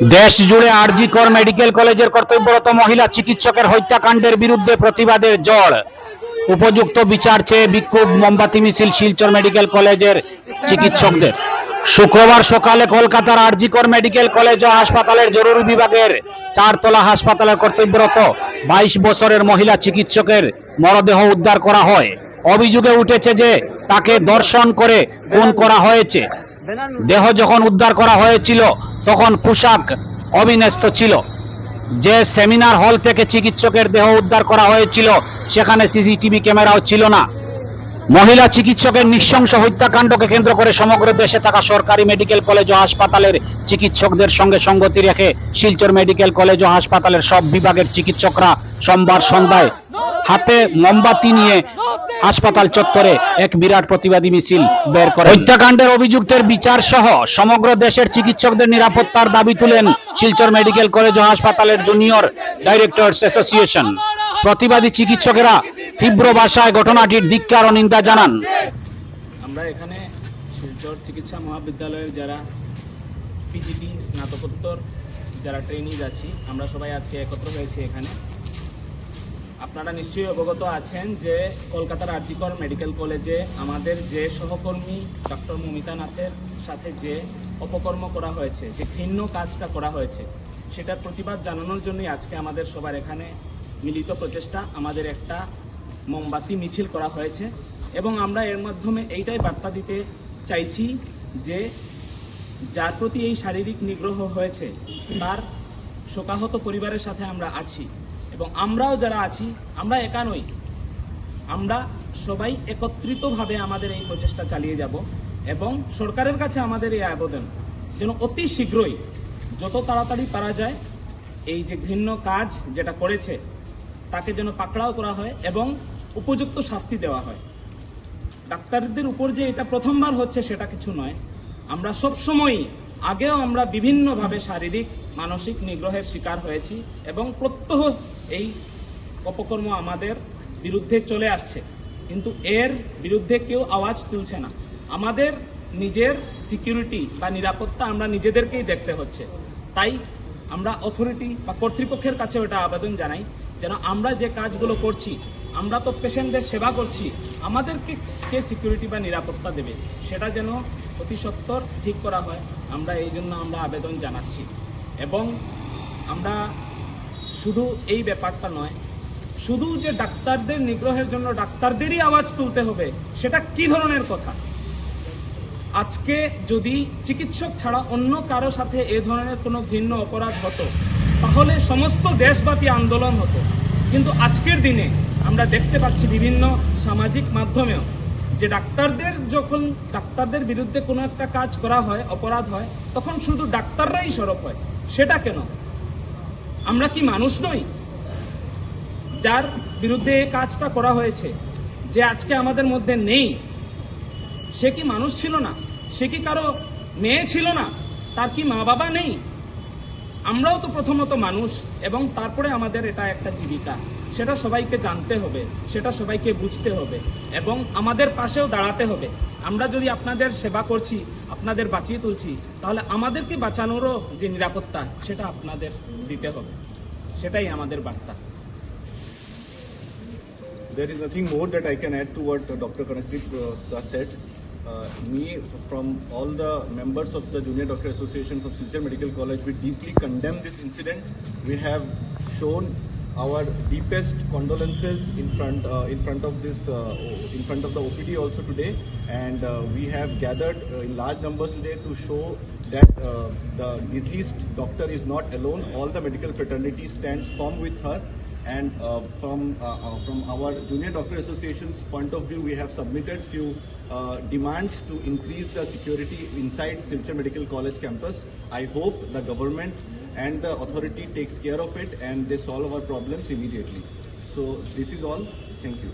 দেশ জুড়ে আরজি কর মেডিকেল কলেজের কর্তব্যরত মহিলা চিকিৎসকের হত্যাকাণ্ডের বিরুদ্ধে প্রতিবাদের ঝড়। উপযুক্ত বিচার চেয়ে বিক্ষোভ, মোমবাতি মিছিল শিলচর মেডিকেল কলেজের চিকিৎসকদের। শুক্রবার সকালে কলকাতার আরজি কর মেডিকেল কলেজ ও হাসপাতালের জরুরি বিভাগের 4 তলা হাসপাতালের কর্তব্যরত 22 বছরের মহিলা চিকিৎসকের মরদেহ উদ্ধার করা হয়। অভিযোগে উঠেছে যে তাকে ধর্ষণ করে খুন করা হয়েছে। দেহ যখন উদ্ধার করা হয়েছিল তখন পোশাক অবিন্যস্ত ছিল। যে সেমিনার হল থেকে চিকিৎসকের দেহ উদ্ধার করা হয়েছিল সেখানে সিসিটিভি ক্যামেরাও ছিল না। মহিলা চিকিৎসকের নৃশংস হত্যাকাণ্ডকে কেন্দ্র করে সমগ্র দেশে থাকা সরকারি মেডিকেল কলেজ ও হাসপাতালের চিকিৎসকদের সঙ্গে সঙ্গতি রেখে শিলচর মেডিকেল কলেজ ও হাসপাতালের সব বিভাগের চিকিৎসকরা সোমবার সন্ধ্যায় হাতে মোমবাতি নিয়ে হাসপাতাল চত্বরে এক বিরাট প্রতিবাদী মিছিল বের করে হত্যাকাণ্ডের অভিযুক্তের বিচার সহ সমগ্র দেশের চিকিৎসকদের নিরাপত্তার দাবি তুলেন শিলচর মেডিকেল কলেজ ও হাসপাতালের জুনিয়র ডাইরেক্টরস অ্যাসোসিয়েশন। প্রতিবাদী চিকিৎসকেরা তীব্র ভাষায় ঘটনাটির ধিক্কার ও নিন্দা জানান। আমরা এখানে শিলচর চিকিৎসা মহাবিদ্যালয়ের যারা পিজিটি স্নাতকোত্তর যারা ট্রেনিজ আছি, আমরা সবাই আজকে একত্র হয়েছি এখানে। আপনারা নিশ্চয়ই অবগত আছেন যে কলকাতার আরজি কর মেডিকেল কলেজে আমাদের যে সহকর্মী ডক্টর মমিতা নাথের সাথে যে অপকর্ম করা হয়েছে, যে ঘৃণ্য কাজটা করা হয়েছে, সেটার প্রতিবাদ জানানোর জন্যই আজকে আমাদের সবার এখানে মিলিত প্রচেষ্টা, আমাদের একটা মোমবাতি মিছিল করা হয়েছে। এবং আমরা এর মাধ্যমে এইটাই বার্তা দিতে চাইছি যে যার প্রতি এই শারীরিক নিগ্রহ হয়েছে তার শোকাহত পরিবারের সাথে আমরা আছি, এবং আমরাও যারা আছি আমরা একা নই, আমরা সবাই একত্রিতভাবে আমাদের এই প্রচেষ্টা চালিয়ে যাব। এবং সরকারের কাছে আমাদের এই আবেদন যেন অতি শীঘ্রই যত তাড়াতাড়ি পারা যায় এই যে ঘৃণ্য কাজ যেটা করেছে তাকে যেন পাকড়াও করা হয় এবং উপযুক্ত শাস্তি দেওয়া হয়। ডাক্তারদের উপর যে এটা প্রথমবার হচ্ছে সেটা কিছু নয়, আমরা সব সময়ই আগেও আমরা বিভিন্নভাবে শারীরিক মানসিক নিগ্রহের শিকার হয়েছি এবং প্রত্যহ এই অপকর্ম আমাদের বিরুদ্ধে চলে আসছে, কিন্তু এর বিরুদ্ধে কেউ আওয়াজ তুলছে না। আমাদের নিজের সিকিউরিটি বা নিরাপত্তা আমরা নিজেদেরকেই দেখতে হচ্ছে। তাই আমরা অথরিটি বা কর্তৃপক্ষের কাছে ওটা আবেদন জানাই যেন আমরা যে কাজগুলো করছি, আমরা তো পেশেন্টদের সেবা করছি, আমাদেরকে কে সিকিউরিটি বা নিরাপত্তা দেবে সেটা যেন অতি সত্বর ঠিক করা হয়। আমরা এই জন্য আমরা আবেদন জানাচ্ছি। এবং আমরা শুধু এই ব্যাপারটা নয়, শুধু যে ডাক্তারদের নিগ্রহের জন্য ডাক্তারদেরই আওয়াজ তুলতে হবে সেটা কি ধরনের কথা? আজকে যদি চিকিৎসক ছাড়া অন্য কারো সাথে এ ধরনের কোনো ঘৃণ্য অপরাধ হতো তাহলে সমস্ত দেশব্যাপী আন্দোলন হতো, কিন্তু আজকের দিনে আমরা দেখতে পাচ্ছি বিভিন্ন সামাজিক মাধ্যমেও যে যখন ডাক্তারদের বিরুদ্ধে কোনো একটা কাজ করা হয়, অপরাধ হয়, তখন শুধু ডাক্তাররাই সরব হয়। সেটা কেন? আমরা কি মানুষ নই? যার বিরুদ্ধে এই কাজটা করা হয়েছে, যে আজকে আমাদের মধ্যে নেই, সে কি মানুষ ছিল না? সে কি কারো মেয়ে ছিল না? তার কি মা বাবা নেই? আমরাও তো প্রথমত মানুষ, এবং তারপরে আমাদের এটা একটা জীবিকা। সেটা সবাইকে জানতে হবে, সেটা সবাইকে বুঝতে হবে এবং আমাদের পাশেও দাঁড়াতে হবে। আমরা যদি আপনাদের সেবা করছি, আপনাদের বাঁচিয়ে তুলছি, তাহলে আমাদেরকে বাঁচানোরও যে নিরাপত্তা সেটা আপনাদের দিতে হবে। সেটাই আমাদের বার্তা। There is nothing more that I can add to what Dr. Kanakrit said. Me, from all the members of the Junior Doctor Association from Silchar Medical College, we deeply condemn this incident. We have shown our deepest condolences in front of the OPD also today, and we have gathered in large numbers today to show that the deceased doctor is not alone. All the medical fraternity stands firm with her. And from our Junior Doctor Association's point of view, we have submitted few demands to increase the security inside Silchar Medical College campus. I hope the government and the authority takes care of it and they solve our problems immediately. So this is all. Thank you.